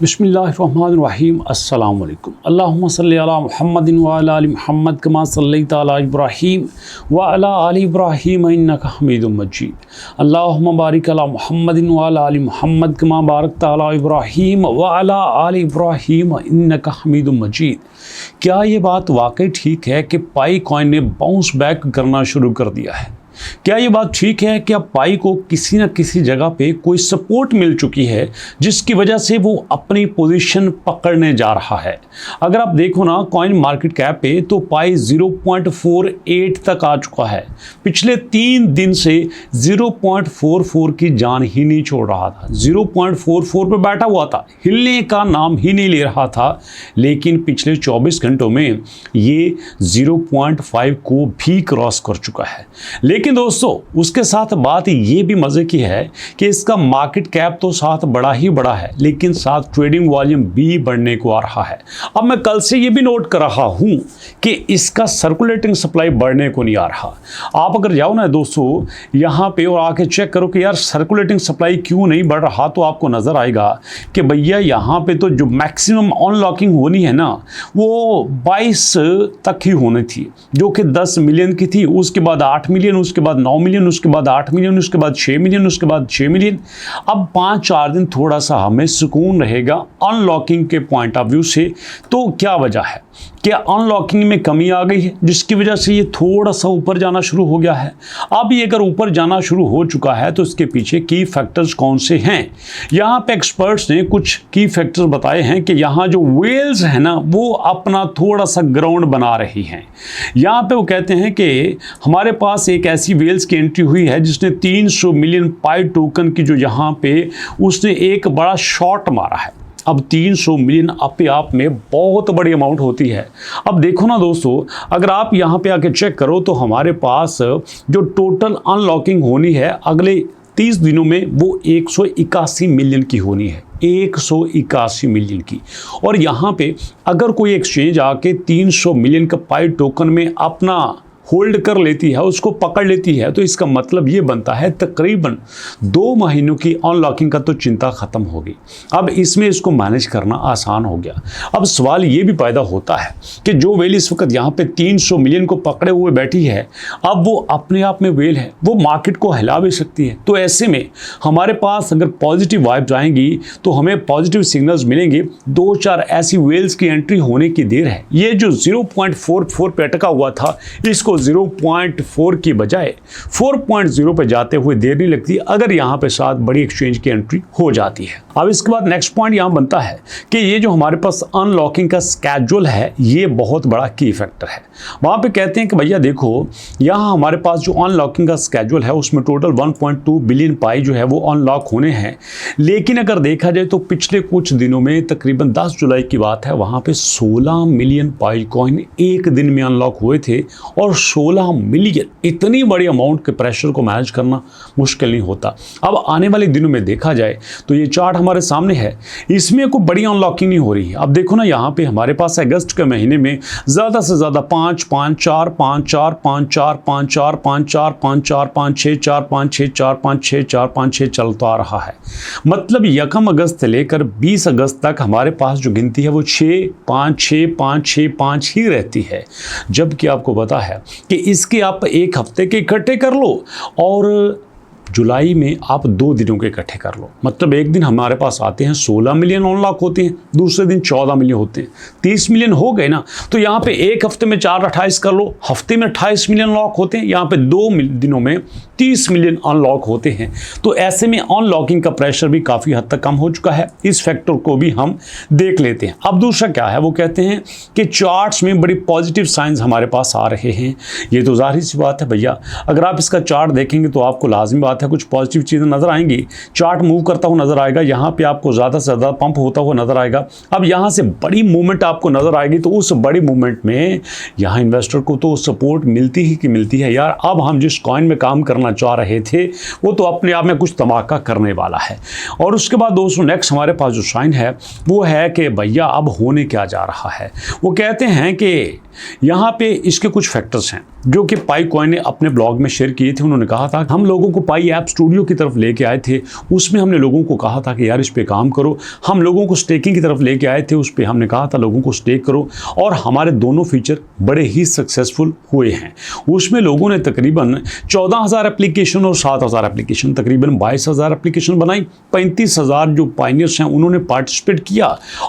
बिस्मिल्लाहिर्रहमानिर्रहीम अस्सलामु अलैकुम अल्लाहुम्मा सल्लि अला मुहम्मदिन व अला आलि मुहम्मद कमा सल्लैता अला इब्राहीम व अला आलि इब्राहीम इन्नका हमीदुम मजीद अल्लाहुम्मा बारिक अला मुहम्मदिन व अला आलि मुहम्मद कमा बारकता अला इब्राहीम व अला आलि इब्राहीम इन्नका हमीदुम मजीद। क्या ये बात वाकई ठीक है कि पाई कॉइन ने बाउंस बैक करना शुरू कर दिया है? क्या ये बात ठीक है कि अब पाई को किसी न किसी जगह पे कोई सपोर्ट मिल चुकी है जिसकी वजह से वो अपनी पोजीशन पकड़ने जा रहा है? अगर आप देखो ना कॉइन मार्केट कैप पे तो पाई 0.48 तक आ चुका है। पिछले 3 दिन से 0.44 की जान ही नहीं छोड़ रहा था, 0.44 पे बैठा हुआ था, हिलने का नाम ही नहीं ले रहा था। लेकिन पिछले 24 घंटों में ये 0.5 को भी क्रॉस कर चुका है। लेकिन दोस्तों उसके साथ बात ये भी मजे की है कि इसका मार्केट कैप तो साथ बड़ा ही बड़ा है, लेकिन साथ ट्रेडिंग वॉल्यूम भी बढ़ने को आ रहा है। अब मैं कल से ये भी नोट कर रहा हूं कि इसका सर्कुलेटिंग सप्लाई बढ़ने को नहीं आ रहा। आप अगर जाओ ना दोस्तों यहां पे और आके चेक करो कि यार सर्कुलेटिंग सप्लाई क्यों नहीं बढ़ रहा, तो आपको नजर आएगा कि भैया यहां पे तो जो मैक्सिमम अनलॉकिंग होनी है ना वो 22 तक ही होनी थी, जो कि 10 मिलियन की थी। उसके बाद 8 मिलियन, उसके बाद 9 मिलियन, उसके बाद 8 मिलियन, उसके बाद 6 मिलियन, उसके बाद 6 मिलियन। अब 5-4 दिन थोड़ा सा हमें सुकून रहेगा अनलॉकिंग के पॉइंट ऑफ व्यू से। तो क्या वजह है? क्या अनलॉकिंग में कमी आ गई है जिसकी वजह से ये थोड़ा सा ऊपर जाना शुरू हो गया है? अब ये अगर ऊपर जाना शुरू हो चुका है तो इसके पीछे की फैक्टर्स कौन से हैं? यहाँ पे एक्सपर्ट्स ने कुछ की फैक्टर्स बताए हैं कि यहाँ जो वेल्स है ना वो अपना थोड़ा सा ग्राउंड बना रही हैं। यहाँ पे वो कहते हैं कि हमारे पास एक ऐसी वेल्स की एंट्री हुई है जिसने 300 मिलियन पाई टोकन की जो यहाँ पे उसने एक बड़ा शॉट मारा है। अब 300 मिलियन अपने आप में बहुत बड़ी अमाउंट होती है। अब देखो ना दोस्तों, अगर आप यहाँ पे आके चेक करो तो हमारे पास जो टोटल अनलॉकिंग होनी है अगले 30 दिनों में वो 181 मिलियन की होनी है, 181 मिलियन की। और यहाँ पे अगर कोई एक्सचेंज आके 300 मिलियन का पाई टोकन में अपना होल्ड कर लेती है, उसको पकड़ लेती है, तो इसका मतलब ये बनता है तकरीबन 2 महीनों की अनलॉकिंग का तो चिंता खत्म होगी। अब इसमें इसको मैनेज करना आसान हो गया। अब सवाल ये भी पैदा होता है कि जो वेल इस वक्त यहाँ पे 300 मिलियन को पकड़े हुए बैठी है, अब वो अपने आप में वेल है, वो मार्केट को हिला भी सकती है। तो ऐसे में हमारे पास अगर पॉजिटिव वाइब्स आएंगी तो हमें पॉजिटिव सिग्नल्स मिलेंगे। 2-4 ऐसी वेल्स की एंट्री होने की देर है। ये जो 0.44 पे अटका हुआ था इसको 0.4 की बजाय 4.0 पे जाते हुए देर नहीं लगती अगर यहाँ पे साथ बड़ी एक्सचेंज की एंट्री हो जाती है। अब इसके बाद नेक्स्ट पॉइंट यहाँ बनता है कि ये जो हमारे पास अनलॉकिंग का स्केड्यूल है ये बहुत बड़ा की फैक्टर है। वहाँ पे कहते हैं कि भैया देखो यहाँ हमारे पास जो अनलॉकिंग का स्केड्यूल है उसमें टोटल 1.2 बिलियन पाई जो है वो अनलॉक होने हैं। लेकिन अगर देखा जाए तो पिछले कुछ दिनों में तकरीबन 10 जुलाई की बात है, वहाँ पे 16 मिलियन पाई कॉइन एक दिन में अनलॉक हुए थे। और 16 मिलियन इतनी बड़ी अमाउंट के प्रेशर को मैनेज करना मुश्किल नहीं होता। अब आने वाले दिनों में देखा जाए तो ये चार्ट हमारे सामने है, इसमें कोई बड़ी अनलॉकिंग नहीं हो रही है। अब देखो ना यहाँ पे हमारे पास अगस्त के महीने में ज़्यादा से ज़्यादा 5, 5, 4, 5, 4, 5, 4, 5, 4, 5, 4, 5, 4, 5, 6, 4, 5, 6, 4, 5, 6, 4, 5, 6 चलता आ रहा है। मतलब 1 अगस्त से लेकर 20 अगस्त तक हमारे पास जो गिनती है वो 6, 5, 6, 5, 6, 5 ही रहती है। जबकि आपको पता है कि इसके आप 1 हफ्ते के इकट्ठे कर लो और जुलाई में आप 2 दिनों के इकट्ठे कर लो। मतलब एक दिन हमारे पास आते हैं 16 मिलियन अनलॉक होते हैं, दूसरे दिन 14 मिलियन होते हैं, 30 मिलियन हो गए ना। तो यहाँ पे 1 हफ्ते में 4, 28 कर लो, हफ्ते में 28 मिलियन अनलॉक होते हैं, यहाँ पे 2 दिनों में 30 मिलियन अनलॉक होते हैं। तो ऐसे में अनलॉकिंग का प्रेशर भी काफ़ी हद तक कम हो चुका है। इस फैक्टर को भी हम देख लेते हैं। अब दूसरा क्या है, वो कहते हैं कि चार्ट्स में बड़ी पॉजिटिव साइंस हमारे पास आ रहे हैं। ये तो जाहिर सी बात है भैया, अगर आप इसका चार्ट देखेंगे तो आपको लाजमी बात है कुछ पॉजिटिव चीज़ें नजर आएंगी। चार्ट मूव करता हुआ नजर आएगा, यहाँ पे आपको ज़्यादा से ज़्यादा पंप होता हुआ नजर आएगा। अब यहाँ से बड़ी मूवमेंट आपको नजर आएगी तो उस बड़ी मूवमेंट में यहाँ इन्वेस्टर को तो सपोर्ट मिलती ही कि मिलती है। यार अब हम जिस कॉइन में काम करना चाह रहे थे वो तो अपने आप में कुछ धमाका करने वाला है। और उसके बाद दोस्तों नेक्स्ट हमारे पास जो साइन है वो है कि भैया अब होने क्या जा रहा है। वो कहते हैं कि यहाँ पे इसके कुछ फैक्टर्स हैं जो कि पाई कॉइन ने अपने ब्लॉग में शेयर किए थे। उन्होंने कहा था हम लोगों को पाई ऐप स्टूडियो की तरफ लेके आए थे, उसमें हमने लोगों को कहा था कि यार इस पे काम करो। हम लोगों को स्टेकिंग की तरफ लेके आए थे, उस पर हमने कहा था लोगों को स्टेक करो, और हमारे दोनों फीचर बड़े ही सक्सेसफुल हुए हैं। उसमें लोगों ने तकरीबन 14,000 एप्लीकेशन और 7,000 एप्लीकेशन, तकरीबन 22,000 एप्लीकेशन बनाई। 35,000 जो पाइनियर्स हैं उन्होंने पार्टिसिपेट किया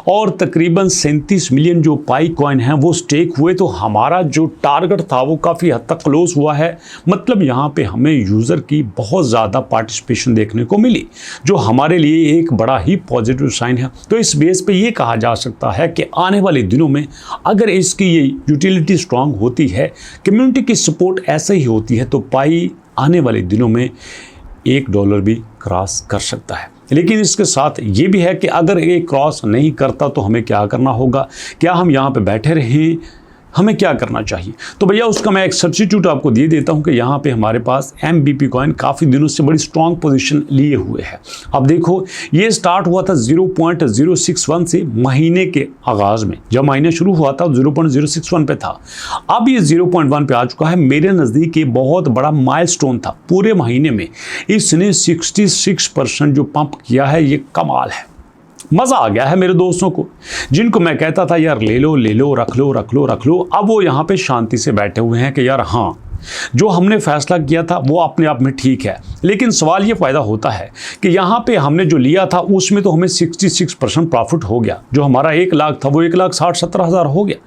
और तकरीबन 37 मिलियन जो पाई कॉइन हैं वो स्टेक हुए। तो हमारा जो टारगेट था वो काफ़ी हद तक क्लोज हुआ है। मतलब यहाँ पे हमें यूज़र की बहुत ज़्यादा पार्टिसिपेशन देखने को मिली, जो हमारे लिए एक बड़ा ही पॉजिटिव साइन है। तो इस बेस पे ये कहा जा सकता है कि आने वाले दिनों में अगर इसकी ये यूटिलिटी स्ट्रांग होती है, कम्युनिटी की सपोर्ट ऐसे ही होती है, तो पाई आने वाले दिनों में $1 भी क्रॉस कर सकता है। लेकिन इसके साथ ये भी है कि अगर ये क्रॉस नहीं करता तो हमें क्या करना होगा? क्या हम यहाँ पे बैठे रहें? हमें क्या करना चाहिए? तो भैया उसका मैं एक सब्स्टिट्यूट आपको दे देता हूं कि यहाँ पे हमारे पास MBP कॉइन काफ़ी दिनों से बड़ी स्ट्रॉन्ग पोजीशन लिए हुए है। अब देखो ये स्टार्ट हुआ था 0.061 से महीने के आगाज़ में। जब महीने शुरू हुआ था 0.061 पे था, अब ये 0.1 पे आ चुका है। मेरे नज़दीक ये बहुत बड़ा माइलस्टोन था। पूरे महीने में इसने 66% जो पंप किया है, ये कमाल है। मज़ा आ गया है मेरे दोस्तों को, जिनको मैं कहता था यार ले लो ले लो, रख लो रख लो रख लो। अब वो यहाँ पे शांति से बैठे हुए हैं कि यार हाँ, जो हमने फैसला किया था वो अपने आप में ठीक है। लेकिन सवाल ये फ़ायदा होता है कि यहाँ पे हमने जो लिया था उसमें तो हमें 66% प्रॉफिट हो गया। जो हमारा 1 लाख था वो 1,60,70,000 हो गया।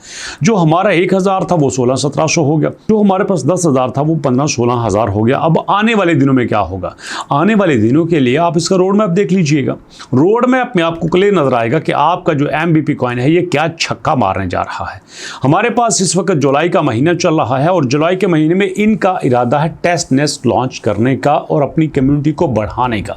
जो हमारा 1,000 था वो 16-1700 हो गया। जो हमारे पास 10,000 था वो 15-16,000 हो गया। अब आने वाले दिनों में क्या होगा? आने वाले दिनों के लिए आप इसका रोड मैप देख लीजिएगा। रोड मैप में आपको क्लियर नजर आएगा कि आपका जो MBP कॉइन है ये क्या छक्का मारने जा रहा है। हमारे पास इस वक्त जुलाई का महीना चल रहा है और जुलाई के महीने में इनका इरादा है टेस्ट नेट लॉन्च करने का और अपनी कम्युनिटी को बढ़ाने का।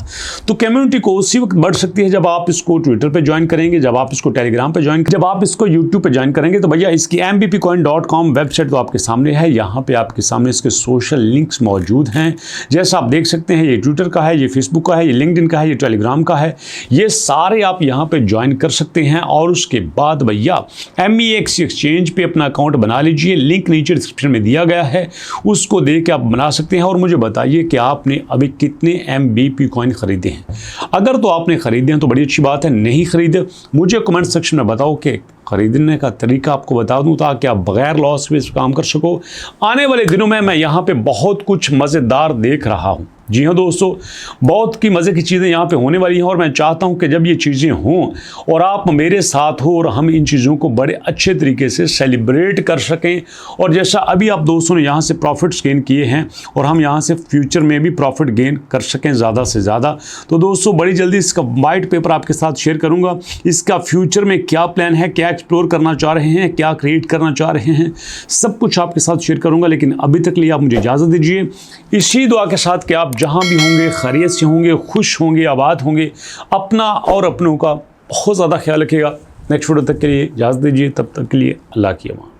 तो कम्युनिटी को उसी वक्त बढ़ सकती है जब आप इसको ट्विटर पे ज्वाइन करेंगे, जब आप इसको टेलीग्राम पे ज्वाइन, जब आप इसको यूट्यूब पे ज्वाइन करेंगे। तो भैया इसकी mbpcoin.com वेबसाइट तो आपके सामने है। यहाँ पे आपके सामने इसके सोशल लिंक्स मौजूद हैं। जैसा आप देख सकते हैं, ये ट्विटर का है, ये फेसबुक का है, ये लिंक्डइन का है, ये टेलीग्राम का है। ये सारे आप यहाँ पे ज्वाइन कर सकते हैं। और उसके बाद भैया MEX एक्सचेंज पे अपना अकाउंट बना लीजिए। लिंक नीचे डिस्क्रिप्शन में दिया गया है, उसको देख के आप बना सकते हैं। और मुझे बताइए कि आपने अभी कितने MBP कॉइन खरीदे हैं। अगर तो आपने खरीदे हैं तो बड़ी अच्छी बात है, नहीं खरीदे मुझे कमेंट सेक्शन में बताओ कि खरीदने का तरीका आपको बता दूं ताकि आप बगैर लॉस में इस काम कर सको। आने वाले दिनों में मैं यहाँ पे बहुत कुछ मज़ेदार देख रहा हूँ। जी हाँ दोस्तों, बहुत की मज़े की चीज़ें यहाँ पे होने वाली हैं और मैं चाहता हूँ कि जब ये चीज़ें हों और आप मेरे साथ हो और हम इन चीज़ों को बड़े अच्छे तरीके से सेलिब्रेट कर सकें। और जैसा अभी आप दोस्तों ने यहाँ से प्रॉफिट्स गेन किए हैं और हम यहाँ से फ्यूचर में भी प्रॉफिट गेन कर सकें ज़्यादा से ज़्यादा। तो दोस्तों बड़ी जल्दी इसका वाइट पेपर आपके साथ शेयर करूँगा। इसका फ्यूचर में क्या प्लान है, क्या एक्सप्लोर करना चाह रहे हैं, क्या क्रिएट करना चाह रहे हैं, सब कुछ आपके साथ शेयर करूँगा। लेकिन अभी तक लिए आप मुझे इजाज़त दीजिए इसी दुआ के साथ कि आप जहाँ भी होंगे खैरियत से होंगे, खुश होंगे, आबाद होंगे। अपना और अपनों का बहुत ज़्यादा ख्याल रखिएगा। नेक्स्ट वीडियो तक के लिए इजाज़त दीजिए। तब तक के लिए अल्लाह की अमान।